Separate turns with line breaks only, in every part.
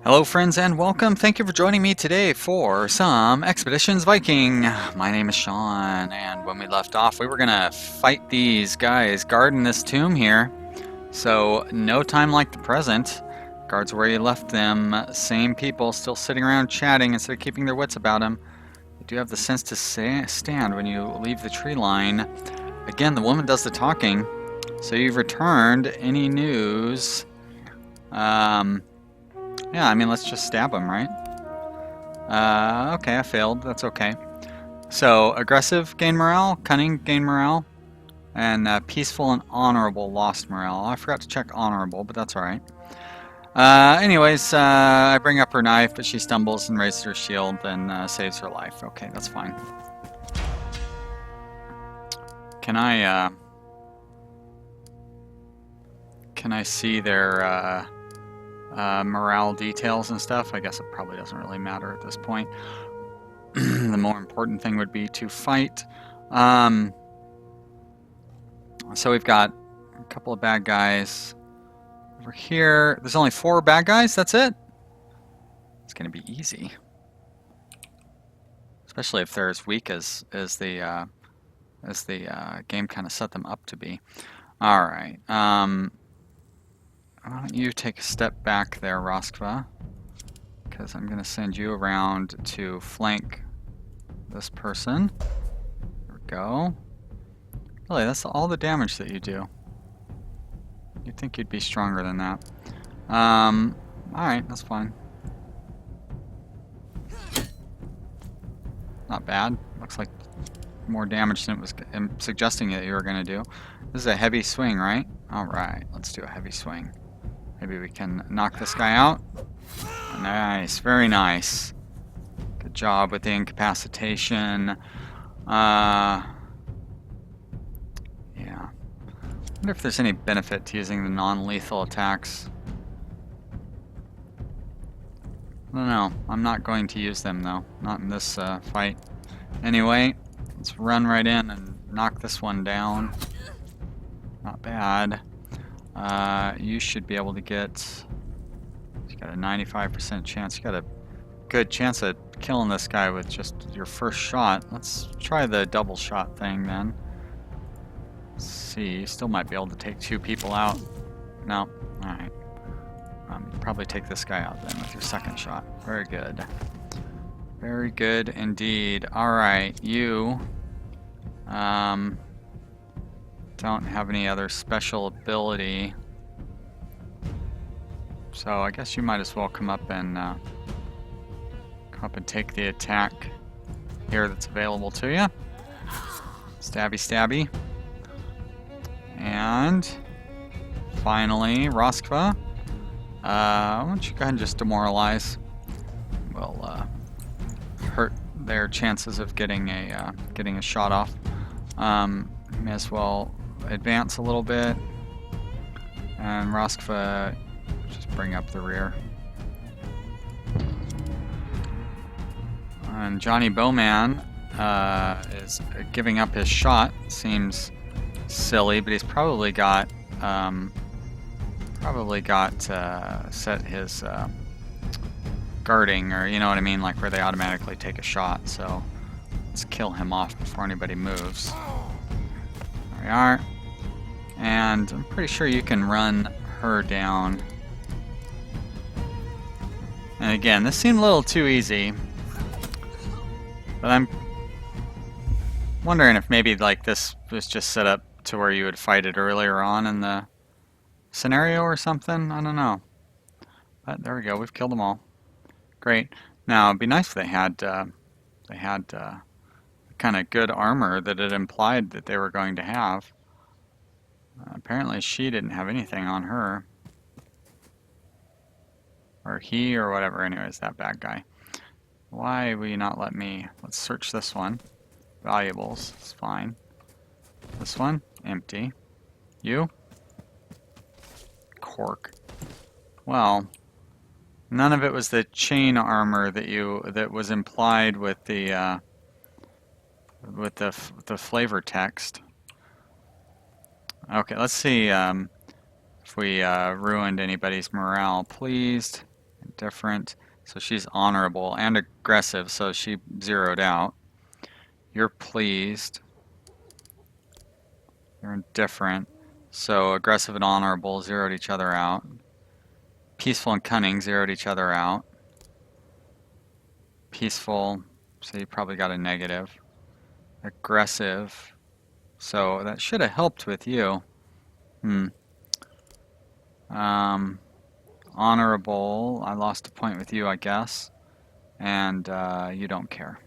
Hello friends and welcome. Thank you for joining me today for some Expeditions Viking. My name is Sean, and when we left off we were gonna fight these guys guarding this tomb here. So no time like the present. Guards where you left them, same people still sitting around chatting instead of keeping their wits about them. They do have the sense to stand when you leave the tree line. Again, the woman does the talking. So you've returned. Any news? Yeah, I mean, let's just stab him, right? Okay, I failed. That's okay. So, aggressive, gain morale. Cunning, gain morale. And peaceful and honorable, lost morale. I forgot to check honorable, but that's alright. Anyways, I bring up her knife, but she stumbles and raises her shield and saves her life. Okay, that's fine. Can I see their, morale details and stuff? I guess it probably doesn't really matter at this point. The more important thing would be to fight. So we've got a couple of bad guys over here. There's only 4 bad guys. That's it. It's going to be easy, especially if they're as weak as the game kind of set them up to be. All right. Why don't you take a step back there, Roskva, because I'm going to send you around to flank this person. There we go. Really, that's all the damage that you do. You'd think you'd be stronger than that. Alright, that's fine. Not bad. Looks like more damage than it was suggesting that you were going to do. This is a heavy swing, right? Alright, let's do a heavy swing. Maybe we can knock this guy out. Nice, very nice. Good job with the incapacitation. Yeah. I wonder if there's any benefit to using the non-lethal attacks. I don't know. I'm not going to use them though. Not in this fight. Anyway, let's run right in and knock this one down. Not bad. You should be able to get... You got a 95% chance. You got a good chance at killing this guy with just your first shot. Let's try the double shot thing then. Let's see, you still might be able to take 2 people out. No. Alright. Probably take this guy out then with your second shot. Very good. Very good indeed. Alright, you... don't have any other special ability. So I guess you might as well come up and take the attack here that's available to you. Stabby stabby. And finally, Roskva. Why don't you go ahead and just demoralize? We'll hurt their chances of getting a shot off. May as well advance a little bit, and Roskva just bring up the rear. And Johnny Bowman is giving up his shot. Seems silly, but he's probably got set his guarding, or you know what I mean, like where they automatically take a shot. So let's kill him off before anybody moves. There we are. And I'm pretty sure you can run her down. And again, this seemed a little too easy. But I'm wondering if maybe like this was just set up to where you would fight it earlier on in the scenario or something. I don't know. But there we go. We've killed them all. Great. Now it'd be nice if they had kind of good armor that it implied that they were going to have. Apparently she didn't have anything on her. Or he, or whatever. Anyways, that bad guy. Why will you not let me... Let's search this one. Valuables. It's fine. This one? Empty. You? Cork. Well, none of it was the chain armor that was implied with the flavor text. Okay, let's see if we ruined anybody's morale. Pleased Indifferent. So she's honorable and aggressive, so she zeroed out. You're pleased. You're indifferent. So aggressive and honorable zeroed each other out. Peaceful and cunning zeroed each other out. Peaceful, so you probably got a negative. Aggressive, so that should have helped with you. Honorable, I lost a point with you, I guess. And you don't care.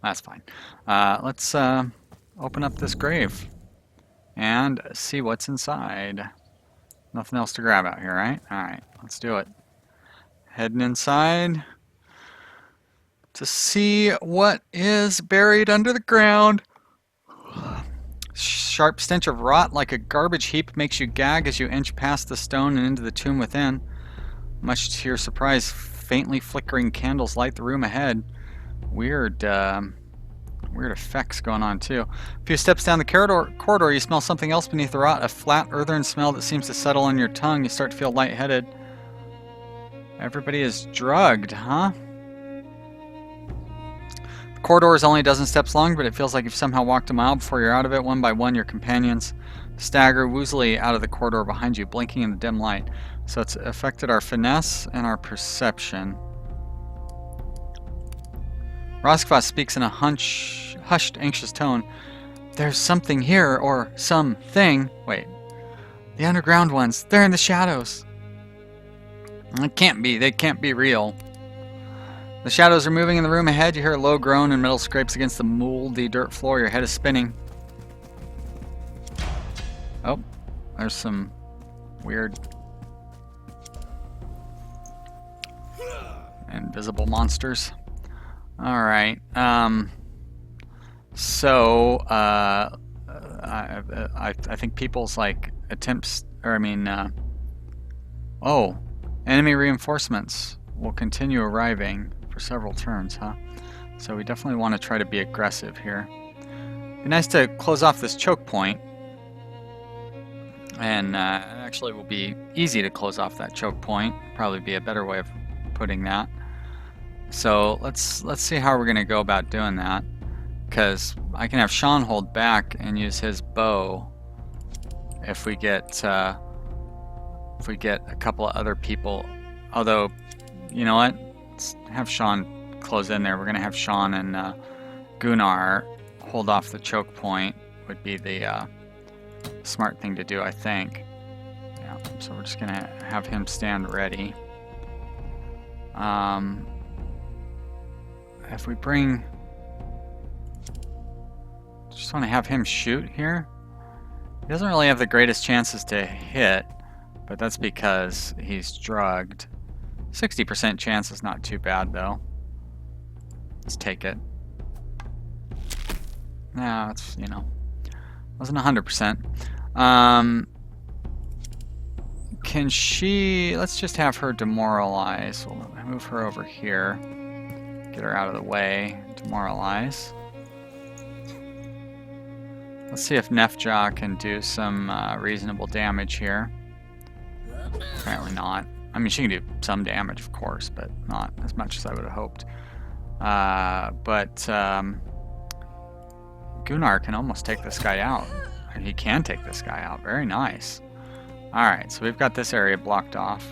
That's fine. Let's open up this grave and see what's inside. Nothing else to grab out here, right? Alright, let's do it. Heading inside to see what is buried under the ground. Sharp stench of rot like a garbage heap makes you gag as you inch past the stone and into the tomb within. Much to your surprise, faintly flickering candles light the room ahead. Weird effects going on too. A few steps down the corridor, you smell something else beneath the rot, a flat earthen smell that seems to settle on your tongue. You start to feel lightheaded. Everybody is drugged, huh? The corridor is only a dozen steps long, but it feels like you've somehow walked a mile before you're out of it. One by one, your companions stagger woozily out of the corridor behind you, blinking in the dim light. So it's affected our finesse and our perception. Roskva speaks in a hushed, anxious tone. There's something here, or something. Wait. The underground ones. They're in the shadows. It can't be. They can't be real. The shadows are moving in the room ahead. You hear a low groan and metal scrapes against the moldy dirt floor. Your head is spinning. Oh, there's some weird invisible monsters. Alright, so, I think people's, like, attempts, or oh, enemy reinforcements will continue arriving for several turns, huh? So we definitely want to try to be aggressive here. It'd be nice to close off this choke point, and actually it will be easy to close off that choke point. Probably be a better way of putting that. So let's see how we're gonna go about doing that, because I can have Sean hold back and use his bow if we get a couple of other people. Although, you know what? Let's have Sean close in there. We're gonna have Sean and Gunnar hold off the choke point. Would be the smart thing to do, I think. Yeah. So we're just gonna have him stand ready. If we bring... Just want to have him shoot here. He doesn't really have the greatest chances to hit, but that's because he's drugged. 60% chance is not too bad, though. Let's take it. No, it's, you know, wasn't 100%. Can she... Let's just have her demoralize. We'll move her over here. Get her out of the way. Demoralize. Let's see if Nefja can do some reasonable damage here. Apparently not. I mean, she can do some damage, of course, but not as much as I would have hoped. Gunnar can almost take this guy out. And he can take this guy out. Very nice. Alright, so we've got this area blocked off.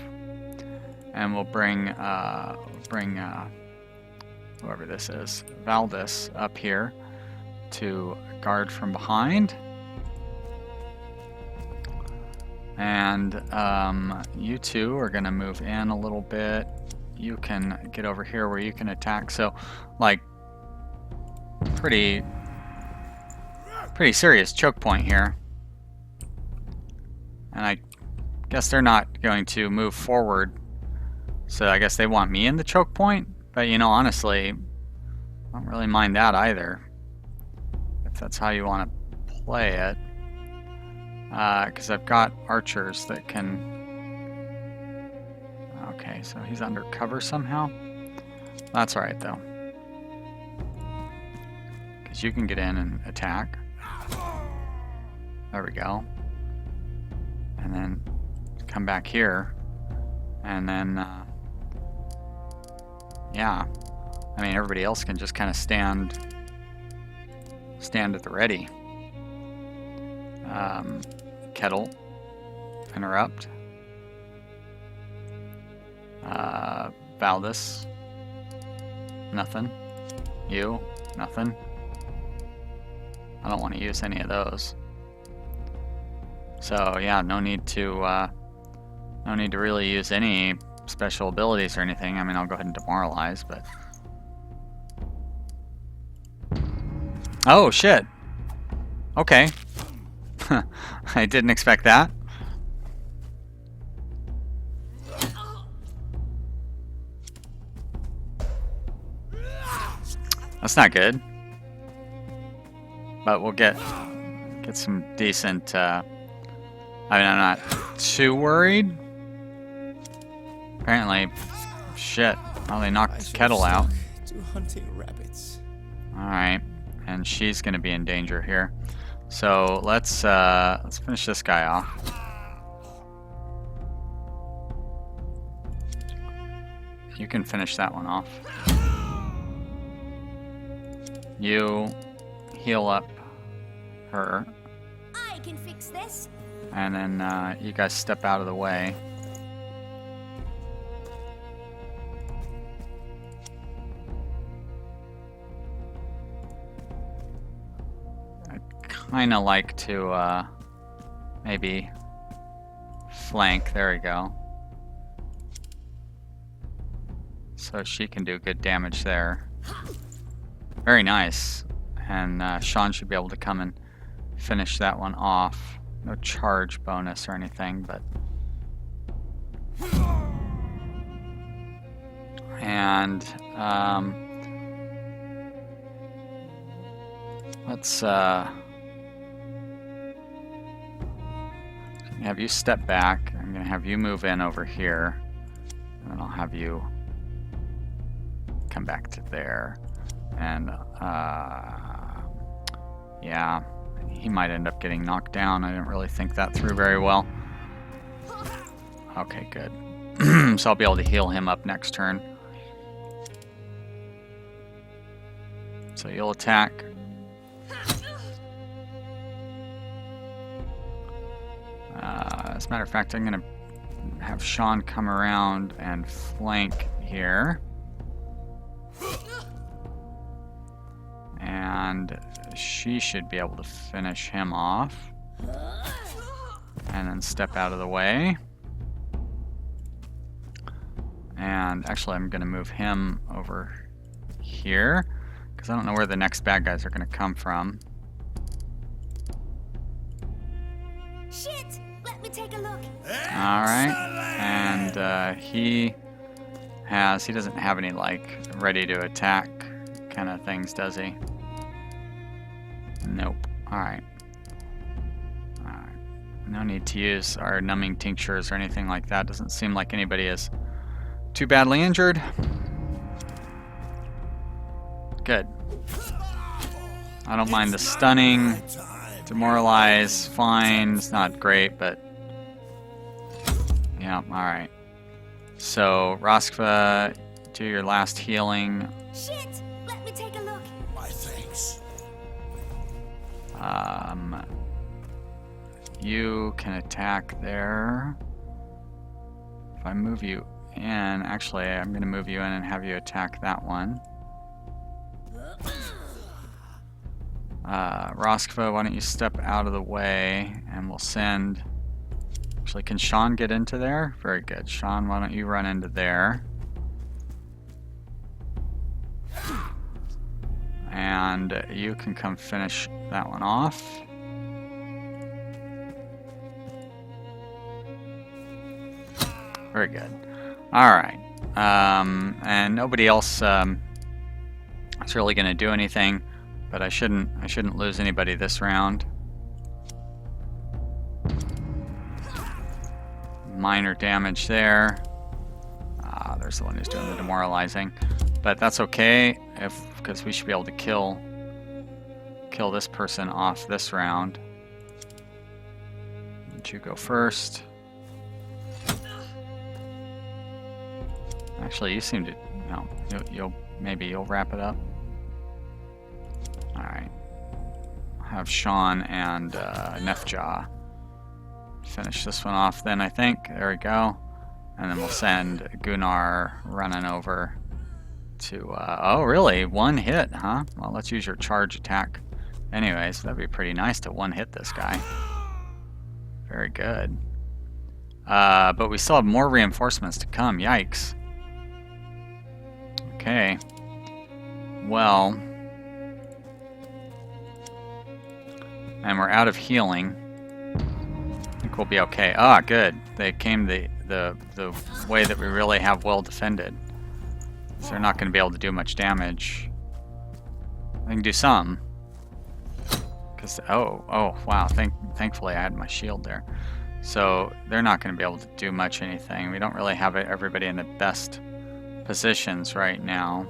And we'll bring whoever this is, Valdis, up here to guard from behind. And you two are going to move in a little bit. You can get over here where you can attack. So, like, pretty serious choke point here. And I guess they're not going to move forward. So I guess they want me in the choke point. But, you know, honestly, I don't really mind that either. If that's how you want to play it. Because I've got archers that can... Okay, so he's undercover somehow. That's alright, though. Because you can get in and attack. There we go. And then come back here, and then yeah, I mean everybody else can just kind of stand at the ready. Kettle, interrupt. Valdis, nothing. You, nothing. I don't want to use any of those. So yeah, no need to really use any special abilities or anything. I mean, I'll go ahead and demoralize, but oh shit. Okay. I didn't expect that. That's not good. But we'll get some decent I mean, I'm not too worried. Apparently, shit. Well, they knocked Kettle out. Alright. And she's gonna be in danger here. So let's finish this guy off. You can finish that one off. You heal up her.
I can fix this.
And then you guys step out of the way. I'd kind of like to maybe flank. There we go. So she can do good damage there. Very nice. And Sean should be able to come and finish that one off. No charge bonus or anything, but... And let's have you step back. I'm going to have you move in over here. And then I'll have you come back to there. And yeah, he might end up getting knocked down. I didn't really think that through very well. Okay, good. So I'll be able to heal him up next turn. So you'll attack. As a matter of fact, I'm going to have Sean come around and flank here. And she should be able to finish him off. And then step out of the way. And actually I'm going to move him over here, because I don't know where the next bad guys are going to come from.
Shit! Let me take a look.
Alright. And he doesn't have any like ready to attack kind of things, does he? Nope. Alright. No need to use our numbing tinctures or anything like that. Doesn't seem like anybody is too badly injured. Good. I don't mind the stunning. Demoralize, fine. It's not great, but yeah, alright. So, Roskva, do your last healing.
Shit! Let me take a look.
My thanks.
You can attack there. If I move you in, actually, I'm going to move you in and have you attack that one. Roskva, why don't you step out of the way and we'll send... Actually, can Sean get into there? Very good. Sean, why don't you run into there? And you can come finish that one off. Very good. Alright. And nobody else is really going to do anything, but I shouldn't lose anybody this round. Minor damage there. There's the one who's doing the demoralizing. But that's okay, because we should be able to kill this person off this round. Why don't you go first? Actually, you seem to... No, maybe you'll wrap it up. Alright. Have Sean and Nefja finish this one off then, I think. There we go. And then we'll send Gunnar running over to... oh, really? One hit, huh? Well, let's use your charge attack. Anyways, that'd be pretty nice to one-hit this guy. Very good. But we still have more reinforcements to come. Yikes. Okay. Well. And we're out of healing. I think we'll be okay. Ah, good. They came the way that we really have well defended. So they're not going to be able to do much damage. They can do some. Cause oh wow. Thankfully I had my shield there. So they're not going to be able to do much anything. We don't really have everybody in the best positions right now.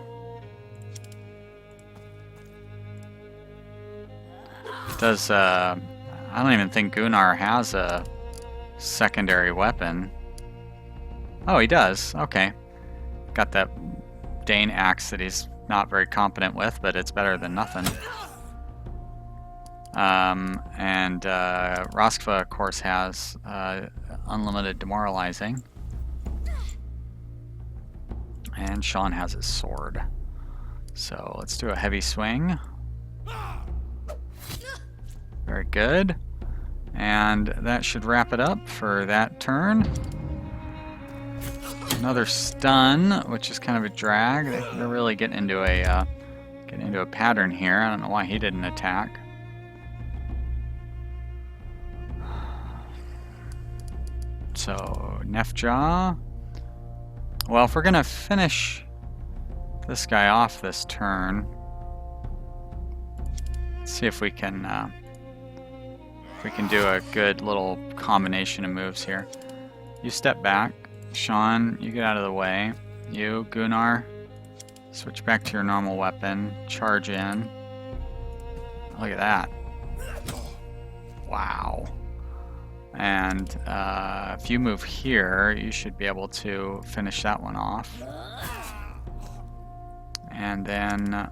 Does I don't even think Gunnar has a secondary weapon. Oh, he does. Okay. Got that Dane axe that he's not very competent with, but it's better than nothing. And Roskva, of course, has unlimited demoralizing. And Sean has his sword. So let's do a heavy swing. Very good. And that should wrap it up for that turn. Another stun, which is kind of a drag. They're really getting into a pattern here. I don't know why he didn't attack. So Nefja. Well, if we're gonna finish this guy off this turn, let's see if we can do a good little combination of moves here. You step back. Sean, you get out of the way. You, Gunnar, switch back to your normal weapon. Charge in. Look at that. Wow. And if you move here, you should be able to finish that one off. And then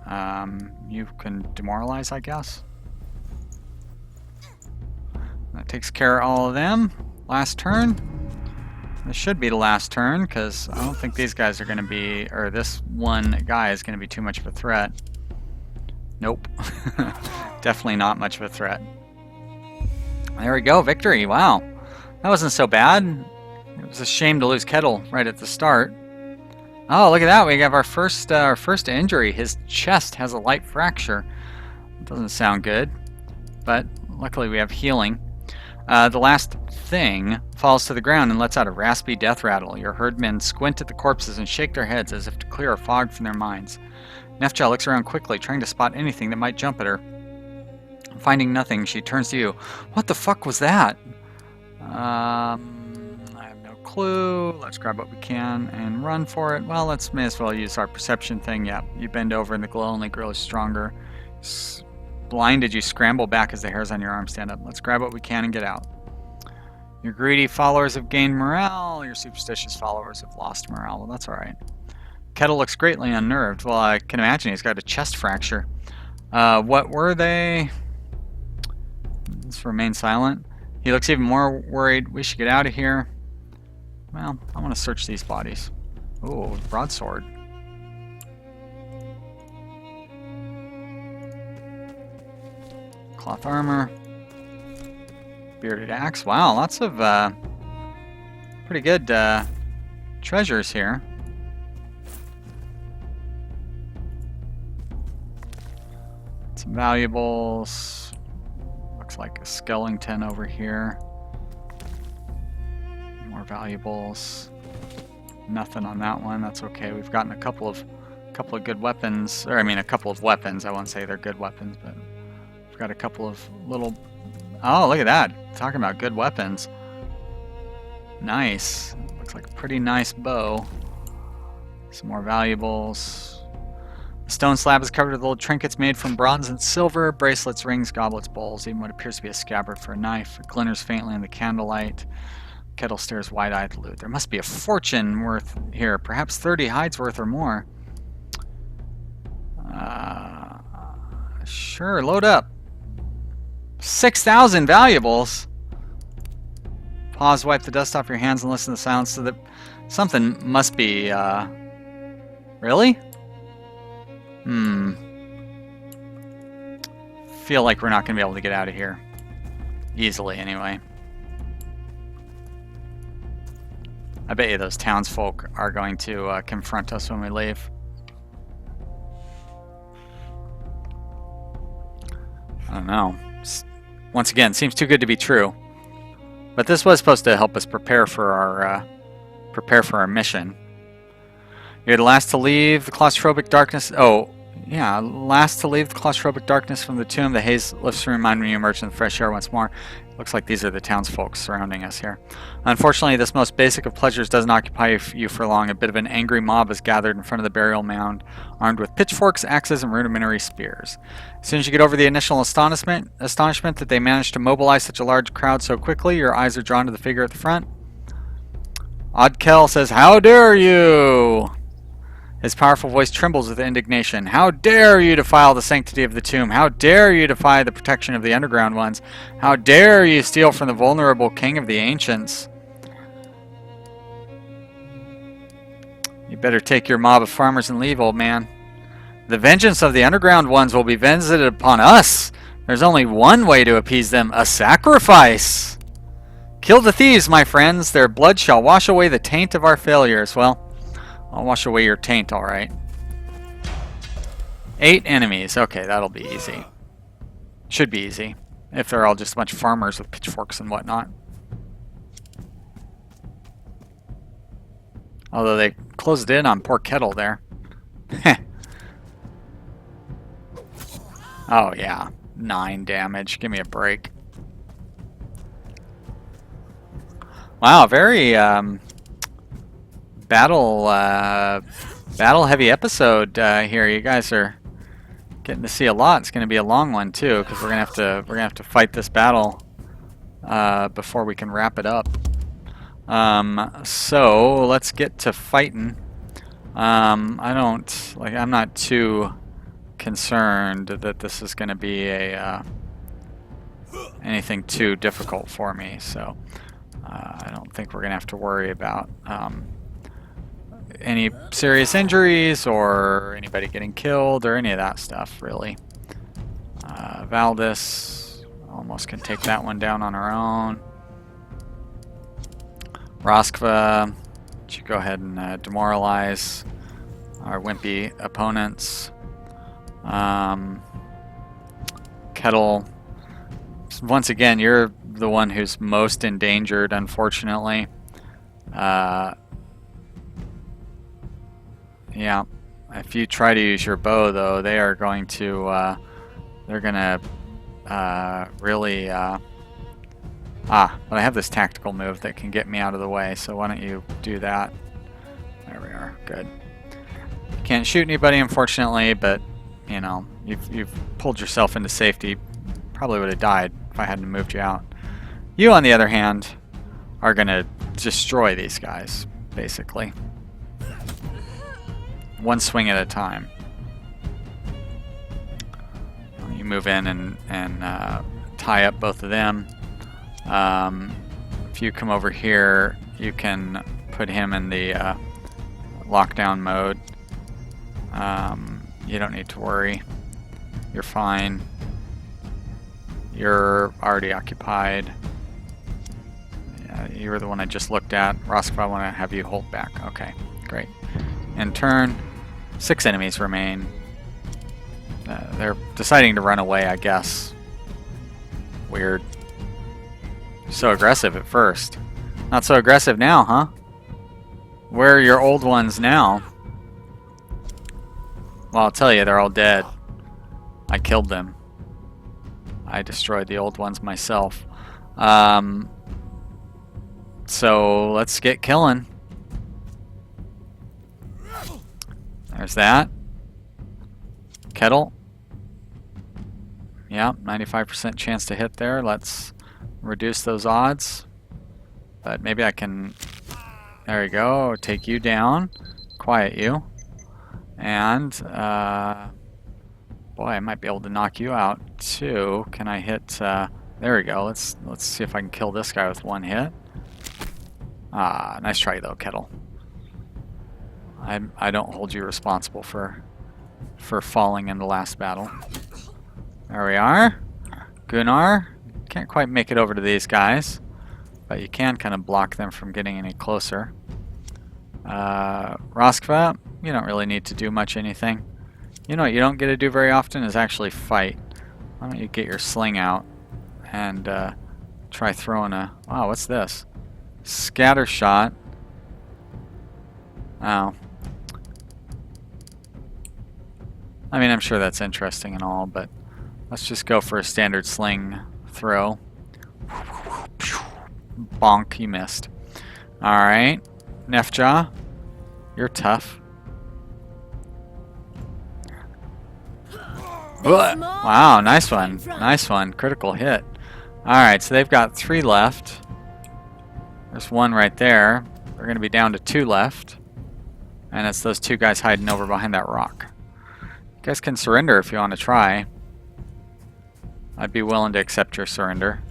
you can demoralize, I guess. That takes care of all of them. Last turn. This should be the last turn, because I don't think these guys are going to be, or this one guy is going to be too much of a threat. Nope. Definitely not much of a threat. There we go, victory. Wow. That wasn't so bad. It was a shame to lose Kettle right at the start. Oh, look at that. We have our first injury. His chest has a light fracture. Doesn't sound good, but luckily we have healing. The last thing falls to the ground and lets out a raspy death rattle. Your herdmen squint at the corpses and shake their heads as if to clear a fog from their minds. Nefja looks around quickly, trying to spot anything that might jump at her. Finding nothing, she turns to you. What the fuck was that? I have no clue. Let's grab what we can and run for it. Well, may as well use our perception thing. Yeah, you bend over and the glow only grows stronger. Blinded, you scramble back as the hairs on your arm stand up. Let's grab what we can and get out. Your greedy followers have gained morale. Your superstitious followers have lost morale. Well, that's alright. Kettle looks greatly unnerved. Well, I can imagine he's got a chest fracture. What were they? Let's remain silent. He looks even more worried. We should get out of here. Well, I want to search these bodies. Ooh, broadsword. Cloth armor. Bearded axe. Wow, lots of pretty good treasures here. Some valuables. Looks like a skeleton over here. More valuables. Nothing on that one. That's okay. We've gotten a couple of good weapons, or I mean a couple of weapons. I won't say they're good weapons, but we've got a couple of little. Oh, look at that! Talking about good weapons. Nice. Looks like a pretty nice bow. Some more valuables. The stone slab is covered with little trinkets made from bronze and silver, bracelets, rings, goblets, bowls, even what appears to be a scabbard for a knife. It glimmers faintly in the candlelight. Kettle stares wide-eyed at loot. There must be a fortune worth here, perhaps 30 hides worth or more. Sure, load up. 6,000 valuables. Pause, wipe the dust off your hands, and listen to the sounds so that something must be, really? Feel like we're not going to be able to get out of here. Easily, anyway. I bet you those townsfolk are going to confront us when we leave. I don't know. Once again, seems too good to be true. But this was supposed to help us prepare for our mission. You're the last to leave the claustrophobic darkness. Oh, yeah, last to leave the claustrophobic darkness from the tomb. The haze lifts to remind when you emerge in the fresh air once more. Looks like these are the townsfolk surrounding us here. Unfortunately, this most basic of pleasures doesn't occupy you for long. A bit of an angry mob is gathered in front of the burial mound, armed with pitchforks, axes, and rudimentary spears. As soon as you get over the initial astonishment that they managed to mobilize such a large crowd so quickly, your eyes are drawn to the figure at the front. Oddkel says, "How dare you!" His powerful voice trembles with indignation. "How dare you defile the sanctity of the tomb? How dare you defy the protection of the underground ones? How dare you steal from the vulnerable king of the ancients? You better take your mob of farmers and leave, old man. The vengeance of the underground ones will be visited upon us. There's only one way to appease them, a sacrifice. Kill the thieves, my friends. Their blood shall wash away the taint of our failures." Well, I'll wash away your taint, alright. 8 enemies. Okay, that'll be easy. Should be easy. If they're all just a bunch of farmers with pitchforks and whatnot. Although they closed in on poor Kettle there. Oh, yeah. 9 damage. Give me a break. Wow, very, battle heavy episode here. You guys are getting to see a lot. It's going to be a long one too, because we're gonna have to fight this battle before we can wrap it up. So let's get to fighting. I'm not too concerned that this is going to be a anything too difficult for me. So I don't think we're going to have to worry about any serious injuries or anybody getting killed or any of that stuff, really. Valdis almost can take that one down on her own. Roskva should go ahead and demoralize our wimpy opponents. Kettle, once again, you're the one who's most endangered, unfortunately. Yeah, if you try to use your bow, though, they are going to, they're gonna really, but I have this tactical move that can get me out of the way, so why don't you do that? There we are, good. Can't shoot anybody, unfortunately, but, you know, you've pulled yourself into safety. Probably would have died if I hadn't moved you out. You, on the other hand, are gonna destroy these guys, basically. One swing at a time. You move in and tie up both of them. If you come over here, you can put him in the lockdown mode. You don't need to worry. You're fine. You're already occupied. Yeah, you were the one I just looked at. Roskva, I want to have you hold back. Okay, great. In turn, 6 enemies remain. They're deciding to run away, I guess. Weird. So aggressive at first. Not so aggressive now, huh? Where are your old ones now? Well, I'll tell you, they're all dead. I killed them. I destroyed the old ones myself. So let's get killing. There's that. Kettle. Yeah, 95% chance to hit there. Let's reduce those odds. But maybe I can... There we go. Take you down. Quiet you. And, boy, I might be able to knock you out, too. Can I hit... there we go. Let's see if I can kill this guy with one hit. Ah, nice try, though, Kettle. I don't hold you responsible for falling in the last battle. There we are. Gunnar. Can't quite make it over to these guys, but you can kind of block them from getting any closer. Roskva, you don't really need to do much anything. You know what you don't get to do very often is actually fight. Why don't you get your sling out and try throwing a... Wow, what's this? Scatter shot. Oh. I mean, I'm sure that's interesting and all, but let's just go for a standard sling throw. Bonk, you missed. Alright. Nefja, you're tough. Wow, nice one. Nice one. Critical hit. Alright, so they've got 3 left. There's 1 right there. We're going to be down to 2 left. And it's those 2 guys hiding over behind that rock. You guys can surrender if you want to try. I'd be willing to accept your surrender.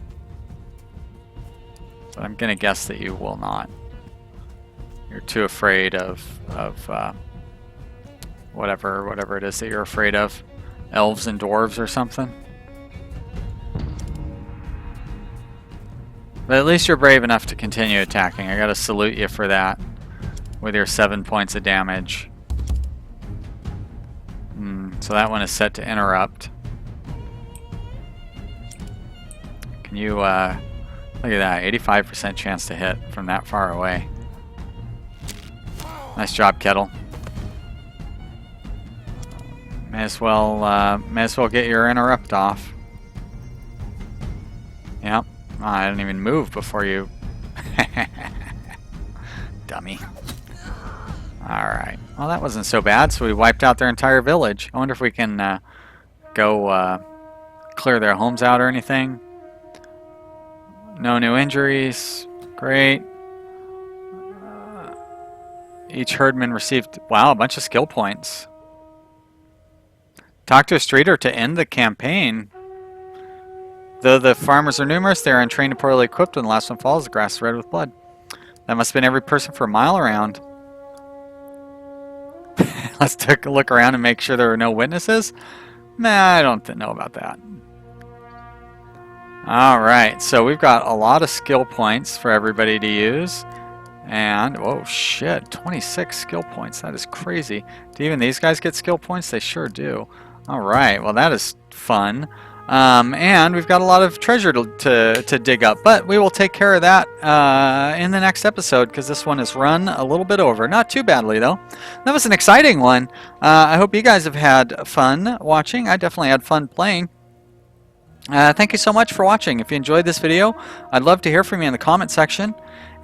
But I'm going to guess that you will not. You're too afraid of whatever it is that you're afraid of. Elves and dwarves or something. But at least you're brave enough to continue attacking. I gotta salute you for that. With your 7 points of damage. So that one is set to interrupt. Can you, look at that, 85% chance to hit from that far away. Nice job, Kettle. May as well get your interrupt off. Yep. Oh, I didn't even move before you. Dummy. Alright. Well, that wasn't so bad, so we wiped out their entire village. I wonder if we can go clear their homes out or anything. No new injuries. Great. Each herdman received, wow, a bunch of skill points. Talk to a streeter to end the campaign. Though the farmers are numerous, they are untrained and poorly equipped. When the last one falls, the grass is red with blood. That must have been every person for a mile around. Let's take a look around and make sure there are no witnesses. Nah, I don't know about that. Alright, so we've got a lot of skill points for everybody to use. And, oh shit, 26 skill points. That is crazy. Do even these guys get skill points? They sure do. Alright, well that is fun. And we've got a lot of treasure to dig up. But we will take care of that in the next episode, because this one is run a little bit over. Not too badly, though. That was an exciting one. I hope you guys have had fun watching. I definitely had fun playing. Thank you so much for watching. If you enjoyed this video, I'd love to hear from you in the comment section.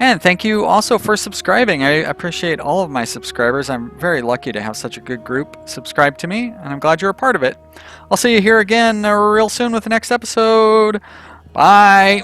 And thank you also for subscribing. I appreciate all of my subscribers. I'm very lucky to have such a good group subscribe to me, and I'm glad you're a part of it. I'll see you here again real soon with the next episode. Bye.